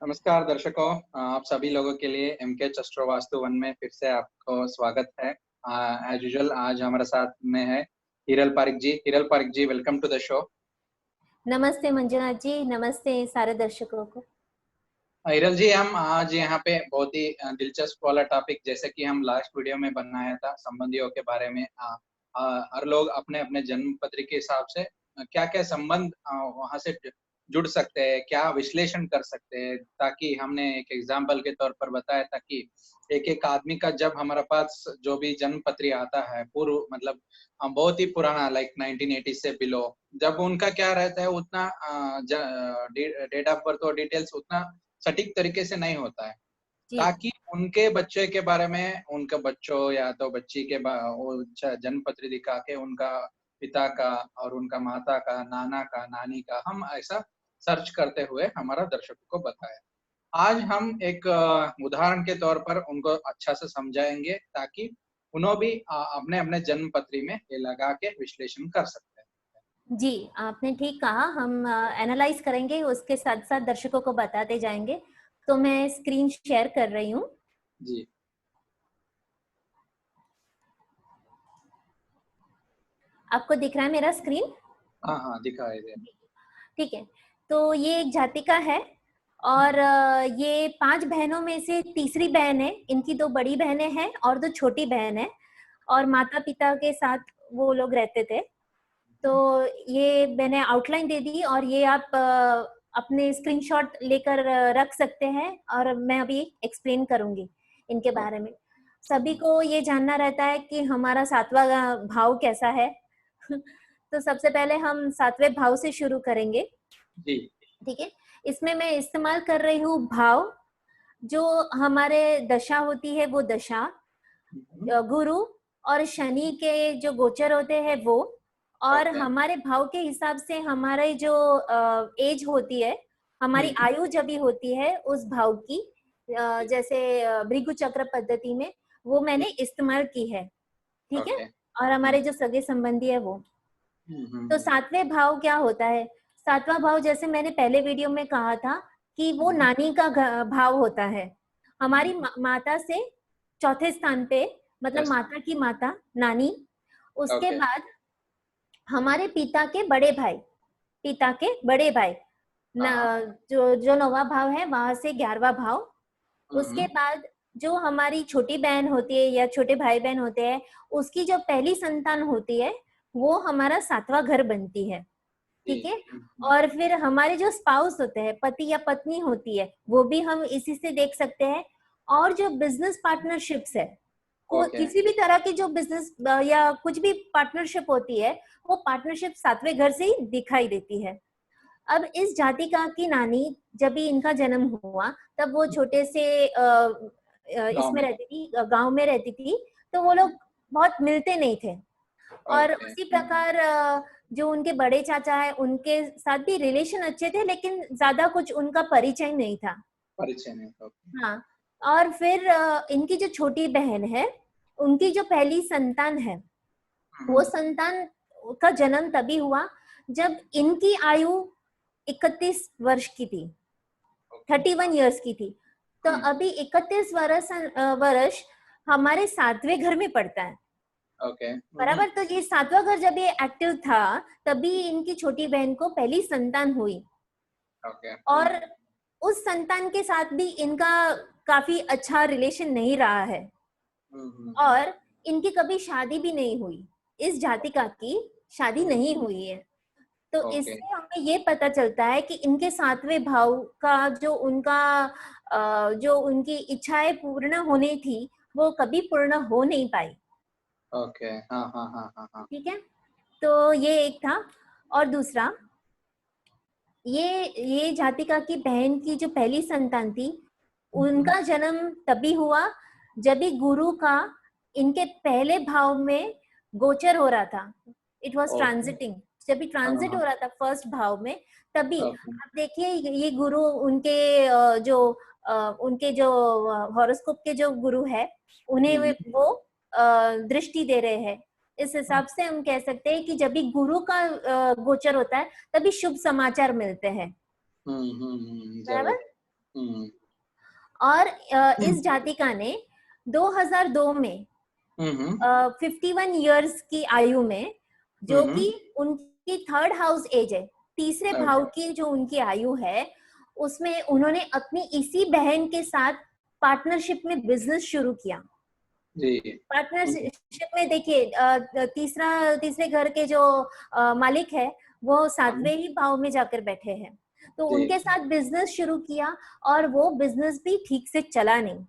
नमस्कार दर्शकों, आप सभी लोगों के लिए एमके चस्ट्रो वास्तु वन में फिर से आपको स्वागत है। एज यूजुअल आज हमारे साथ में है हिरल पारिक जी। हिरल पारिक जी, वेलकम टू द शो। नमस्ते मंजुनाथ जी, नमस्ते सारे दर्शकों को। हिरल जी, हम आज यहाँ पे बहुत ही दिलचस्प वाला टॉपिक, जैसे कि हम लास्ट वीडियो में बनाया था संबंधियों के बारे में। हर लोग अपने अपने जन्म पत्री के हिसाब से क्या क्या संबंध वहां से जुड़ सकते हैं, क्या विश्लेषण कर सकते हैं, ताकि हमने एक एग्जाम्पल के तौर पर बताया था कि एक एक आदमी का जब हमारे पास जो भी जन्म पत्री आता है पूर्व मतलब बहुत ही पुराना, लाइक 1980 से बिलो, जब उनका क्या रहता है उतना डेट ऑफ बर्थ और डिटेल्स उतना सटीक तरीके से नहीं होता है, जी ताकि उनके बच्चे के बारे में, उनके बच्चों या तो बच्ची के जन्म पत्री दिखा के उनका पिता का और उनका माता का, नाना का, नानी का, हम ऐसा सर्च करते हुए हमारा दर्शकों को बताया। आज हम एक उदाहरण के तौर पर उनको अच्छा से समझाएंगे, ताकि उन्हों भी अपने अपने जन्म पत्री में ये लगा के विश्लेषण कर सकते हैं। जी, आपने ठीक कहा। हम एनालाइज करेंगे, उसके साथ साथ दर्शकों को बताते जाएंगे। तो मैं स्क्रीन शेयर कर रही हूँ। जी आपको दिख रहा है मेरा स्क्रीन? हाँ हाँ, दिखाई दे। ठीक है। तो ये एक जातिका है और ये 5 बहनों में से तीसरी बहन है। इनकी 2 बड़ी बहनें हैं और 2 छोटी बहन है और माता पिता के साथ वो लोग रहते थे। तो ये मैंने आउटलाइन दे दी और ये आप अपने स्क्रीनशॉट लेकर रख सकते हैं और मैं अभी एक्सप्लेन करूंगी इनके बारे में। सभी को ये जानना रहता है कि हमारा 7वां भाव कैसा है। तो सबसे पहले हम 7वें भाव से शुरू करेंगे। जी ठीक है। इसमें मैं इस्तेमाल कर रही हूँ भाव, जो हमारे दशा होती है वो दशा, गुरु और शनि के जो गोचर होते हैं वो, और ओके। हमारे भाव के हिसाब से हमारे जो एज होती है, हमारी आयु जब भी होती है उस भाव की, जैसे भृगु चक्र पद्धति में वो मैंने इस्तेमाल की है। ठीक है। ओके। और हमारे जो सगे संबंधी है वो। तो 7वें भाव क्या होता है? 7वां भाव, जैसे मैंने पहले वीडियो में कहा था, कि वो नानी का भाव होता है। हमारी माता से चौथे स्थान पे, मतलब यस। माता की माता नानी। उसके ओके। बाद हमारे पिता के बड़े भाई, पिता के बड़े भाई न, हाँ। जो 9वां भाव है वहां से 11वां भाव। उसके हम्म। बाद जो हमारी छोटी बहन होती है या छोटे भाई बहन होते हैं, उसकी जो पहली संतान होती है वो हमारा 7वां घर बनती है। जी। ठीक है। और फिर हमारे जो स्पाउस होते हैं, पति या पत्नी होती है, वो भी हम इसी से देख सकते हैं। और जो बिजनेस पार्टनरशिप्स है, ओके। किसी भी तरह की जो बिजनेस या कुछ भी पार्टनरशिप होती है, वो पार्टनरशिप 7वें घर से ही दिखाई देती है। अब इस जातिका की नानी, जब भी इनका जन्म हुआ, तब वो छोटे से गाँव इसमें में। रहती थी, गांव में रहती थी। तो वो लोग बहुत मिलते नहीं थे। और ओके। उसी प्रकार जो उनके बड़े चाचा है, उनके साथ भी रिलेशन अच्छे थे, लेकिन ज्यादा कुछ उनका परिचय नहीं था। परिचय नहीं। ओके। हाँ। और फिर इनकी जो छोटी बहन है, उनकी जो पहली संतान है, वो संतान का जन्म तभी हुआ जब इनकी आयु 31 वर्ष की थी, 31 ईयर्स की थी। तो अभी 31 वर्ष हमारे 7वें घर में पड़ता है। ओके। बराबर। तो ये 7वां घर जब ये एक्टिव था, तभी इनकी छोटी बहन को पहली संतान हुई। ओके। और उस संतान के साथ भी इनका काफी अच्छा रिलेशन नहीं रहा है और इनकी कभी शादी भी नहीं हुई। इस जातिका की शादी नहीं हुई है। तो ओके। इससे हमें ये पता चलता है कि इनके 7वें भाव का जो उनका जो उनकी इच्छाएं पूर्ण होनी थी, वो कभी पूर्ण हो नहीं पाई। ओके। हाँ हाँ हाँ हाँ हाँ। ठीक है। तो ये एक था। और दूसरा, ये जातिका की बहन की जो पहली संतान थी, उनका जन्म तभी हुआ जब भी गुरु का इनके पहले भाव में गोचर हो रहा था। It was okay. ट्रांजिटिंग। जब भी हाँ ट्रांजिट हो हाँ। रहा था फर्स्ट भाव में, तभी ओके। आप देखिए, ये गुरु उनके उनके जो हॉरोस्कोप के जो गुरु है, उन्हें वो दृष्टि दे रहे हैं। इस हिसाब से हम कह सकते हैं कि जब भी गुरु का गोचर होता है, तभी शुभ समाचार मिलते हैं। जरूर। बराबर। हम्म और इस जातिका ने 2002 में हम्म 51 इयर्स की आयु में, जो हम्म कि उनकी थर्ड हाउस एज है, तीसरे भाव ओके की जो उनकी आयु है, उसमें उन्होंने अपनी इसी बहन के साथ पार्टनरशिप में बिजनेस शुरू किया। जी हम्म पार्टनरशिप में देखिए, तीसरे घर के जो मालिक है वो हाँ, 7वें ही भाव में जाकर बैठे हैं, तो जी उनके साथ बिजनेस शुरू किया और वो बिजनेस भी ठीक से चला नहीं।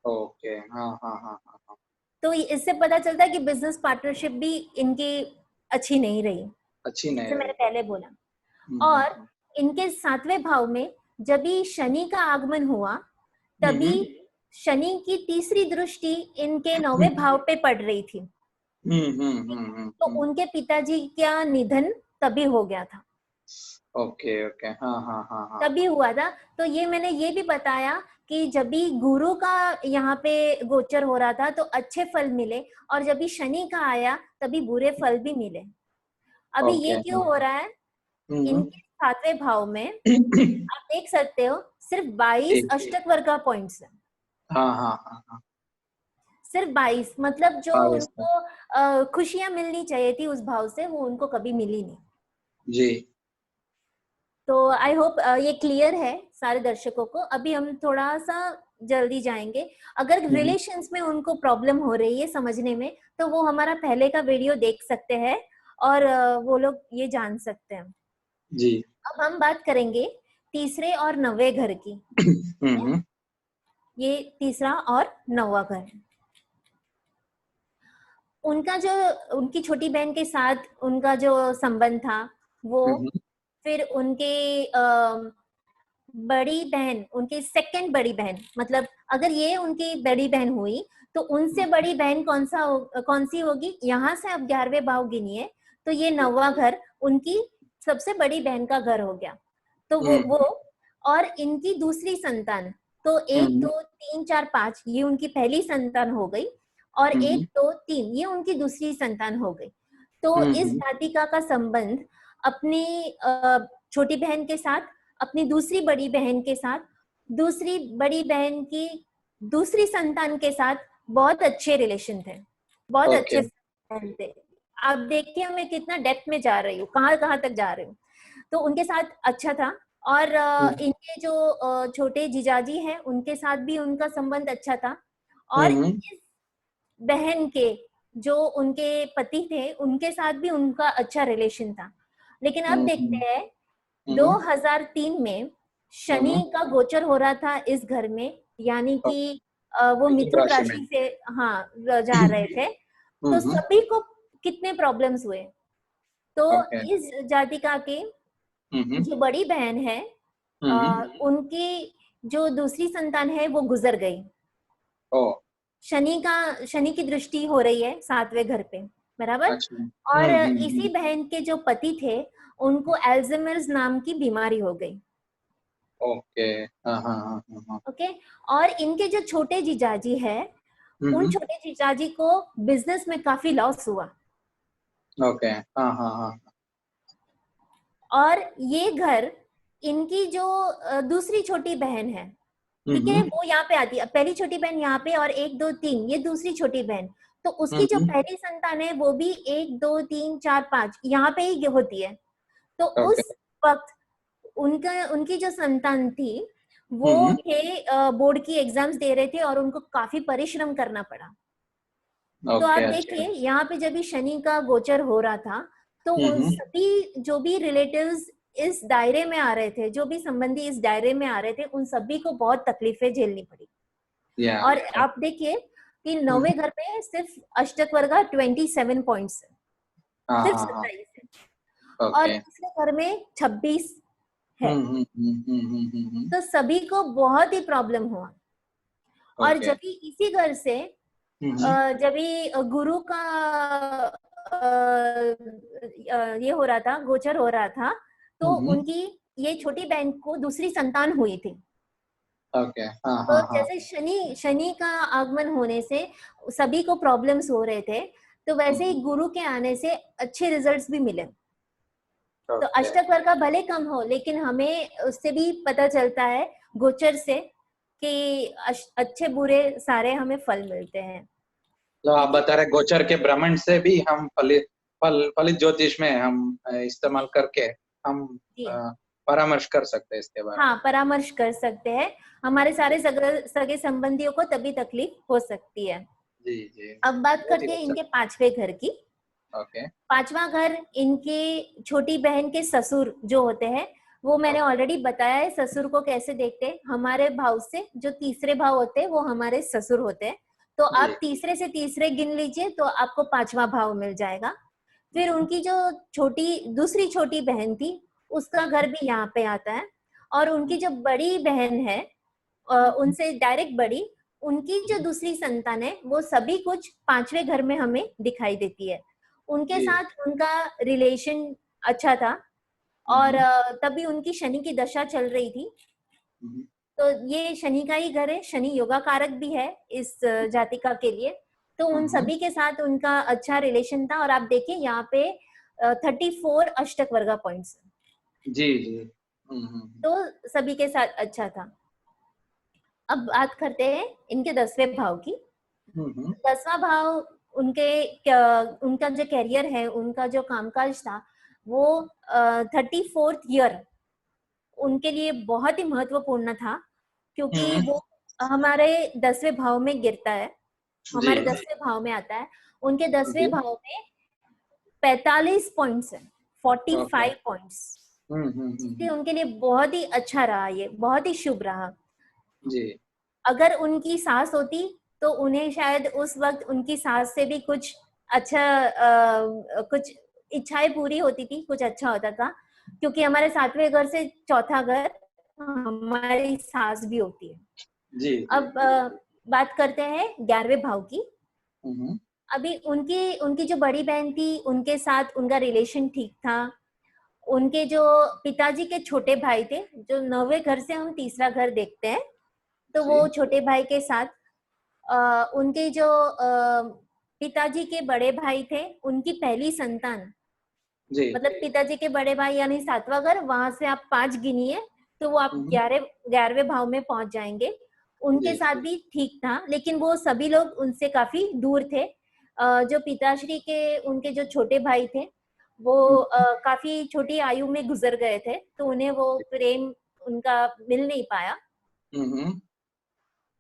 ओके हाँ हाँ हाँ हाँ हाँ तो इससे पता चलता है कि बिजनेस पार्टनरशिप भी इनकी अच्छी नहीं रही, अच्छी नहीं जैसे मैंने रही। पहले बोला। और हम्म इनके 7वें भाव में जब भी शनि का आगमन हुआ, तभी हम्म शनि की तीसरी दृष्टि इनके 9वें हम्म भाव पे पड़ रही थी। तो उनके पिताजी का निधन तभी हो गया था, ओके ओके हाँ हाँ हाँ हाँ तभी हुआ था। तो ये मैंने ये भी बताया कि जब भी गुरु का यहाँ पे गोचर हो रहा था तो अच्छे फल मिले, और जब भी शनि का आया तभी बुरे फल भी मिले। अभी ओके ये क्यों हो रहा है? हम्म इनके 7वें भाव में आप देख सकते हो सिर्फ 22 जी अष्टक वर्ग का पॉइंट्स है, हाँ हाँ हाँ हाँ सिर्फ 22। मतलब जो हाँ इस उनको खुशियां मिलनी चाहिए थी उस भाव से, वो उनको कभी मिली नहीं। जी तो आई होप ये क्लियर है सारे दर्शकों को। अभी हम थोड़ा सा जल्दी जाएंगे। अगर हम्म रिलेशंस में उनको प्रॉब्लम हो रही है समझने में, तो वो हमारा पहले का वीडियो देख सकते हैं और वो लोग ये जान सकते हैं। जी अब हम बात करेंगे तीसरे और 9वें घर की। हम्म ये तीसरा और 9वां घर है। उनका जो, उनकी छोटी बहन के साथ उनका जो संबंध था, वो हम्म फिर उनके बड़ी बहन, उनकी सेकंड बड़ी बहन, मतलब अगर ये उनकी बड़ी बहन हुई तो उनसे बड़ी बहन कौन सी होगी? यहाँ से आप 11वें भाव गिनिए, तो ये 9वां घर उनकी सबसे बड़ी बहन का घर हो गया। तो वो और इनकी दूसरी संतान, तो 1 हम्म 2 3 4 5 ये उनकी पहली संतान हो गई, और 1 2 3 ये उनकी दूसरी संतान हो गई। तो इस हम्म जातिका का संबंध अपनी छोटी बहन के साथ, अपनी दूसरी बड़ी बहन के साथ, दूसरी बड़ी बहन की दूसरी संतान के साथ बहुत अच्छे रिलेशन थे, बहुत ओके अच्छे संबंध थे। आप देखिए मैं कितना डेप्थ में जा रही हूँ, कहाँ कहाँ तक जा रही हूँ। तो उनके साथ अच्छा था। और इनके जो छोटे जीजाजी हैं उनके साथ भी उनका संबंध अच्छा था। और हम्म इस बहन के जो उनके पति थे उनके साथ भी उनका अच्छा रिलेशन था। लेकिन अब देखते हैं 2003 में हम्म शनि का गोचर हो रहा था इस घर में, यानी कि वो मिथुन मिथुन राशि में राशि से, हाँ, जा रहे थे। तो हम्म सभी को कितने प्रॉब्लम्स हुए। तो ओके इस जातिका के हम्म जो बड़ी बहन है, उनकी जो दूसरी संतान है वो गुजर गई। ओ शनि की दृष्टि हो रही है 7वें घर पे, बराबर। अच्छा और इसी बहन के जो पति थे उनको एल्जाइमर्स नाम की बीमारी हो गई। ओके हाँ हाँ हाँ हाँ हाँ ओके। और इनके जो छोटे जीजाजी है, उन हम्म छोटे जीजाजी को बिजनेस में काफी लॉस हुआ। ओके हाँ हाँ हाँ और ये घर, इनकी जो दूसरी छोटी बहन है, ठीक है, वो यहाँ पे आती है। पहली छोटी बहन यहाँ पे, और 1 2 3 ये दूसरी छोटी बहन। तो उसकी जो पहली संतान है वो भी 1 2 3 4 5 यहाँ पे ही होती है। तो ओके उस वक्त उनकी जो संतान थी वो हम्म थे बोर्ड की एग्जाम्स दे रहे थे और उनको काफी परिश्रम करना पड़ा। तो आप ओके अच्छा देखिए यहाँ पे जब भी शनि का गोचर हो रहा था, तो उन हम्म सभी जो भी रिलेटिव्स इस दायरे में आ रहे थे, जो भी संबंधी इस दायरे में आ रहे थे, उन सभी को बहुत तकलीफें झेलनी पड़ी। या और आप देखिए कि 9वें घर पे सिर्फ अष्टक वर्ग 27 पॉइंट्स है, हाँ सिर्फ हाँ हाँ 27 है। और ओके तीसरे घर में 26 है। हम्म तो सभी को बहुत ही प्रॉब्लम हुआ। और ओके जब भी इसी घर से हम्म जब भी गुरु का ये हो रहा था, गोचर हो रहा था, तो हम्म उनकी ये छोटी बहन को दूसरी संतान हुई थी। ओके हाँ तो हाँ हाँ जैसे शनि का आगमन होने से सभी को प्रॉब्लम्स हो रहे थे, तो वैसे ही गुरु के आने से अच्छे रिजल्ट्स भी मिले। तो ओके अष्टक वर्ग का भले कम हो, लेकिन हमें उससे भी पता चलता है गोचर से कि अच्छे बुरे सारे हमें फल मिलते हैं। तो आप ठीक है। बता रहे गोचर के ब्रह्मांड से भी हम फलित ज्योतिष में हम इस्तेमाल करके हम जी परामर्श कर सकते हैं इसके बारे में। हाँ, परामर्श कर सकते हैं। हमारे सारे सगे संबंधियों को तभी तकलीफ हो सकती है। जी जी। अब बात बहुत ही करते हैं अच्छा। इनके पांचवे घर की। ओके। पांचवा घर इनके छोटी बहन के ससुर जो होते हैं, वो मैंने ऑलरेडी बताया है ससुर को कैसे देखते हैं। हमारे भाव से जो तीसरे भाव होते हैं वो हमारे ससुर होते हैं। तो जी। आप तीसरे से तीसरे गिन लीजिए तो आपको पांचवा भाव मिल जाएगा। फिर उनकी जो दूसरी छोटी बहन थी, उसका घर भी यहाँ पे आता है। और उनकी जो बड़ी बहन है, उनसे डायरेक्ट बड़ी, उनकी जो दूसरी संतान है, वो सभी कुछ पांचवे घर में हमें दिखाई देती है। उनके जी। साथ उनका रिलेशन अच्छा था। और तभी उनकी शनि की दशा चल रही थी। तो ये शनि का ही घर है, शनि योगा कारक भी है इस जातिका के लिए। तो उन सभी के साथ उनका अच्छा रिलेशन था। और आप देखिए यहाँ पे 34 अष्टक वर्गा पॉइंट्स। जी जी। तो सभी के साथ अच्छा था। अब बात करते हैं इनके 10वें भाव की। 10वां भाव उनका जो कैरियर है, उनका जो कामकाज था, वो 34th ईयर उनके लिए बहुत ही महत्वपूर्ण था, क्योंकि वो हमारे 10वें भाव में गिरता है, जी हमारे जी 10वें भाव में आता है। उनके 10वें जी। भाव में 45 पॉइंट्स है, ओके। 45 पॉइंट्स, इसलिए उनके लिए बहुत ही अच्छा रहा, ये बहुत ही शुभ रहा। जी अगर उनकी सास होती तो उन्हें शायद उस वक्त उनकी सास से भी कुछ अच्छा कुछ इच्छाएं पूरी होती थी, कुछ अच्छा होता था, क्योंकि हमारे 7वें घर से चौथा घर हमारी सास भी होती है। जी जी। अब बात करते हैं 11वें भाव की। हम्म अभी उनकी उनकी जो बड़ी बहन थी, उनके साथ उनका रिलेशन ठीक था। उनके जो पिताजी के छोटे भाई थे, जो 9वें घर से हम तीसरा घर देखते हैं, तो जी वो छोटे भाई के साथ उनके जो पिताजी के बड़े भाई थे, उनकी पहली संतान, जी। मतलब पिताजी के बड़े भाई यानी 7वां घर, वहां से आप 5 गिनिए तो वो आप 11वें भाव में पहुंच जाएंगे। उनके जी साथ भी ठीक था, लेकिन वो सभी लोग उनसे काफी दूर थे। जो पिताश्री के उनके जो छोटे भाई थे, वो काफी छोटी आयु में गुजर गए थे, तो उन्हें वो प्रेम उनका मिल नहीं पाया। हम्म।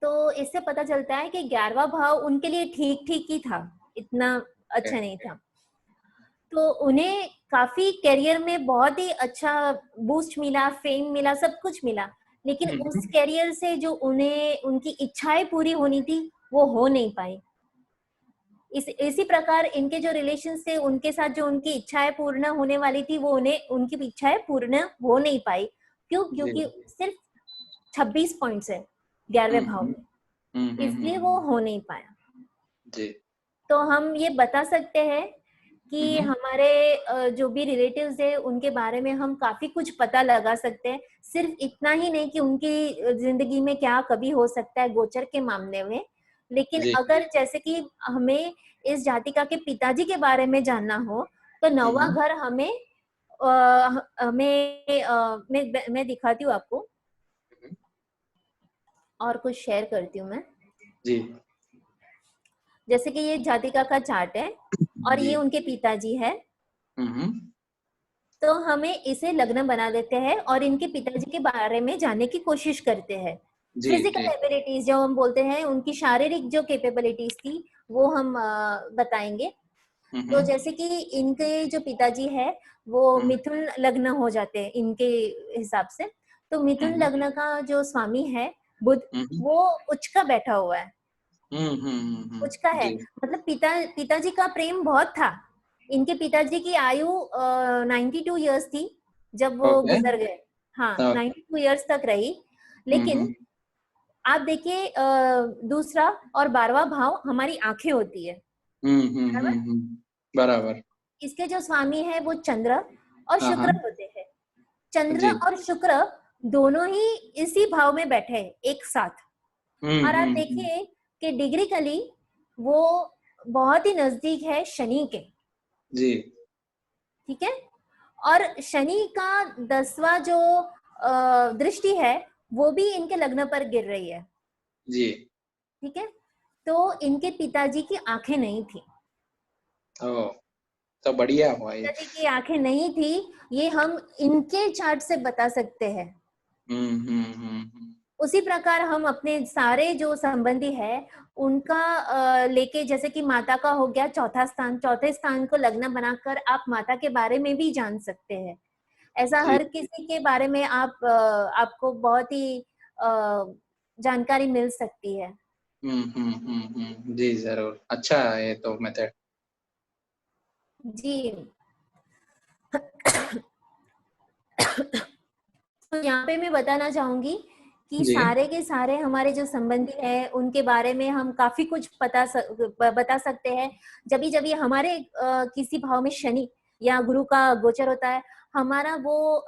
तो इससे पता चलता है कि 11वां भाव उनके लिए ठीक ठीक ही था, इतना अच्छा नहीं था। तो उन्हें काफी करियर में बहुत ही अच्छा बूस्ट मिला, फेम मिला, सब कुछ मिला, लेकिन उस करियर से जो उन्हें उनकी इच्छाएं पूरी होनी थी, वो हो नहीं पाई। इसी प्रकार इनके जो रिलेशन थे, उनके साथ जो उनकी इच्छाएं पूर्ण होने वाली थी, वो उन्हें उनकी इच्छाएं पूर्ण हो नहीं पाई। क्यों? जी। क्योंकि सिर्फ 26 पॉइंट्स है 11वें भाव में, इसलिए वो हो नहीं पाया। जी। तो हम ये बता सकते हैं कि हमारे जो भी रिलेटिव्स है, उनके बारे में हम काफी कुछ पता लगा सकते हैं। सिर्फ इतना ही नहीं कि उनकी जिंदगी में क्या कभी हो सकता है गोचर के मामले में, लेकिन जी। अगर जैसे कि हमें इस जातिका के पिताजी के बारे में जानना हो, तो 9वां घर हमें मैं दिखाती हूँ आपको, और कुछ शेयर करती हूँ मैं। जी जैसे कि ये जातिका का चार्ट है और जी। ये उनके पिताजी है, हम्म तो हमें इसे लग्न बना देते हैं और इनके पिताजी के बारे में जानने की कोशिश करते हैं। जी जी। फिजिकल एबिलिटीज जो हम बोलते हैं, उनकी शारीरिक जो कैपेबिलिटीज थी, वो हम बताएंगे। तो जैसे कि इनके जो पिताजी है, वो मिथुन लग्न हो जाते हैं इनके हिसाब से। तो मिथुन लग्न का जो स्वामी है बुध, वो उच्च का बैठा हुआ है, उच्च का है। जी। मतलब पिताजी का प्रेम बहुत था। इनके पिताजी की आयु 92 ईयर्स थी जब वो ओके। गुजर गए। हाँ, ओके। 92 ईयर्स तक रही। लेकिन आप देखिए दूसरा और 12वां भाव हमारी आंखें होती है, बराबर। बराबर। इसके जो स्वामी है वो चंद्र और हाँ हाँ। शुक्र होते हैं। चंद्र जी। और शुक्र दोनों ही इसी भाव में बैठे हैं एक साथ। और आप देखिए कि डिग्रिकली वो बहुत ही नजदीक है शनि के, जी। ठीक है। और शनि का 10वां जो दृष्टि है, वो भी इनके लग्न पर गिर रही है। जी। ठीक है, तो इनके पिताजी की आंखें नहीं थी। ओह, तो बढ़िया हुआ ये। पिताजी की आंखें नहीं थी, ये हम इनके चार्ट से बता सकते हैं। उसी प्रकार हम अपने सारे जो संबंधी है उनका लेके, जैसे कि माता का हो गया चौथा स्थान, चौथे स्थान को लग्न बनाकर आप माता के बारे में भी जान सकते हैं। ऐसा जी। हर किसी के बारे में आपको बहुत ही जानकारी मिल सकती है। जी जरूर, अच्छा है ये तो मेथड। जी। तो यहाँ पे मैं बताना चाहूंगी कि जी। सारे के सारे हमारे जो संबंधी हैं उनके बारे में हम काफी कुछ बता सकते हैं। जब जब हमारे किसी भाव में शनि या गुरु का गोचर होता है, हमारा वो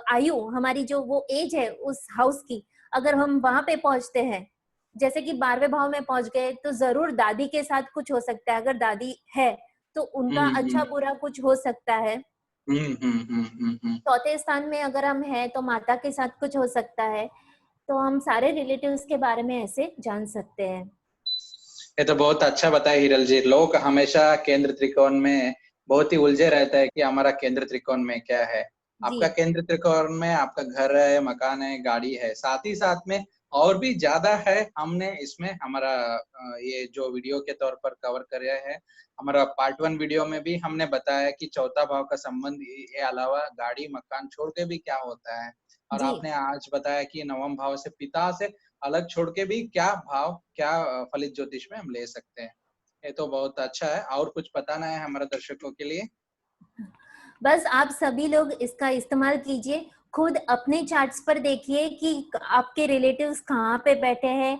आयु, हमारी जो वो एज है उस हाउस की, अगर हम वहां पे पहुंचते हैं, जैसे कि 12वें भाव में पहुंच गए, तो जरूर दादी के साथ कुछ हो सकता है। अगर दादी है तो उनका अच्छा हम्म बुरा कुछ हो सकता है। हम्म। चौथे स्थान में अगर हम हैं तो माता के साथ कुछ हो सकता है। तो हम सारे रिलेटिव्स के बारे में ऐसे जान सकते हैं। ये तो बहुत अच्छा बताया हिरल जी। लोग हमेशा केंद्र त्रिकोण में बहुत ही उलझे रहता है कि हमारा केंद्र त्रिकोण में क्या है। जी आपका केंद्र त्रिकोण में आपका घर है, मकान है, गाड़ी है, साथ ही साथ में और भी ज्यादा है। हमने इसमें हमारा ये जो वीडियो के तौर पर कवर किया है, हमारा पार्ट 1 वीडियो में भी हमने बताया कि चौथा भाव का संबंध ये अलावा गाड़ी मकान छोड़ के भी क्या होता है। और जी। आपने आज बताया कि नवम भाव से पिता से अलग छोड़ के भी क्या भाव, क्या फलित ज्योतिष में हम ले सकते हैं। ये तो बहुत अच्छा है। और कुछ बताना है हमारे दर्शकों के लिए? बस आप सभी लोग इसका इस्तेमाल कीजिए, खुद अपने चार्ट्स पर देखिए कि आपके रिलेटिव्स कहाँ पे बैठे हैं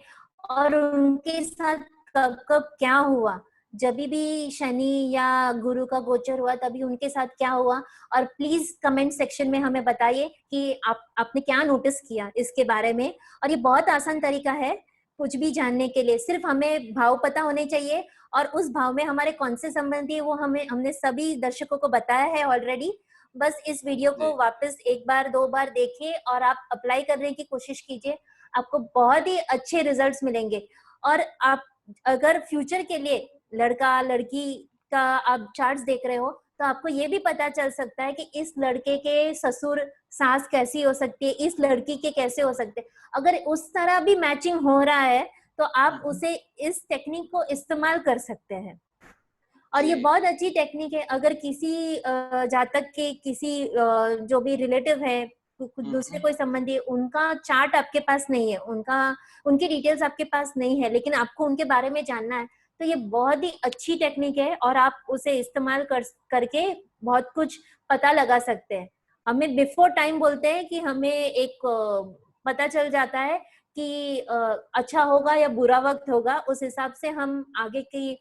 और उनके साथ कब कब क्या हुआ। जब भी शनि या गुरु का गोचर हुआ तभी उनके साथ क्या हुआ। और प्लीज कमेंट सेक्शन में हमें बताइए कि आपने क्या नोटिस किया इसके बारे में। और ये बहुत आसान तरीका है कुछ भी जानने के लिए, सिर्फ हमें भाव पता होने चाहिए और उस भाव में हमारे कौन से संबंधी है वो हमने सभी दर्शकों को बताया है ऑलरेडी। बस इस वीडियो जी। को वापस एक बार दो बार देखिए और आप अप्लाई करने की कोशिश कीजिए, आपको बहुत ही अच्छे रिजल्ट्स मिलेंगे। और आप अगर फ्यूचर के लिए लड़का लड़की का आप चार्ट्स देख रहे हो तो आपको ये भी पता चल सकता है कि इस लड़के के ससुर सास कैसी हो सकती है, इस लड़की के कैसे हो सकते हैं। अगर उस तरह भी मैचिंग हो रहा है तो आप उसे इस टेक्निक को इस्तेमाल कर सकते हैं। और जी। ये बहुत अच्छी टेक्निक है। अगर किसी जातक के किसी जो भी रिलेटिव है, दूसरे कोई संबंधी है, उनका चार्ट आपके पास नहीं है, उनकी डिटेल्स आपके पास नहीं है, लेकिन आपको उनके बारे में जानना है, तो ये बहुत ही अच्छी टेक्निक है और आप उसे इस्तेमाल करके बहुत कुछ पता लगा सकते हैं। हमें बिफोर टाइम बोलते हैं कि हमें एक पता चल जाता है कि अच्छा होगा या बुरा वक्त होगा, उस हिसाब से हम आगे की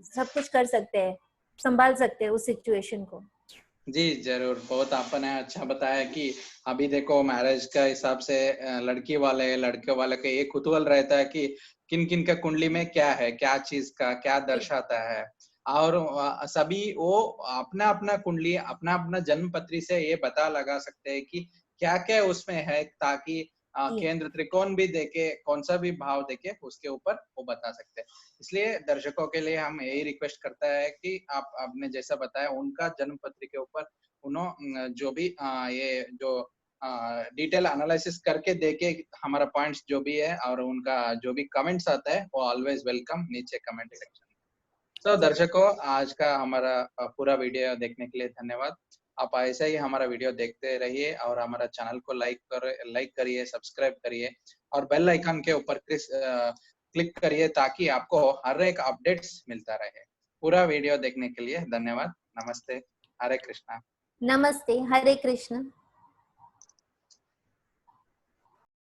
सब कुछ कर सकते हैं, संभाल सकते हैं उस सिचुएशन को। जी जरूर, बहुत आपने अच्छा बताया कि अभी देखो मैरिज का हिसाब से लड़की वाले लड़के वाले का ये कुतूहल रहता है कि किन किन का कुंडली में क्या है, क्या चीज का क्या जी दर्शाता है। और सभी वो अपना अपना कुंडली, अपना अपना जन्म पत्री से ये पता लगा सकते हैं कि क्या क्या उसमें है, ताकि जी केंद्र त्रिकोण भी देके कौन सा भी भाव देके उसके ऊपर वो बता सकते हैं। इसलिए दर्शकों के लिए हम यही रिक्वेस्ट करता है कि आप आपने जैसा बताया उनका जन्म पत्री के ऊपर उन्होंने जो भी ये जो डिटेल एनालिसिस करके देखे हमारा पॉइंट्स जो भी है, और उनका जो भी कमेंट्स आता है वो ऑलवेज वेलकम नीचे कमेंट सेक्शन। तो जी दर्शकों, आज का हमारा पूरा वीडियो देखने के लिए धन्यवाद। आप ऐसे ही हमारा वीडियो देखते रहिए और हमारा चैनल को लाइक करिए, सब्सक्राइब करिए और बेल आइकन के ऊपर क्लिक करिए ताकि आपको हर एक अपडेट्स मिलता रहे। पूरा वीडियो देखने के लिए धन्यवाद। नमस्ते। हरे कृष्णा। नमस्ते। हरे कृष्ण।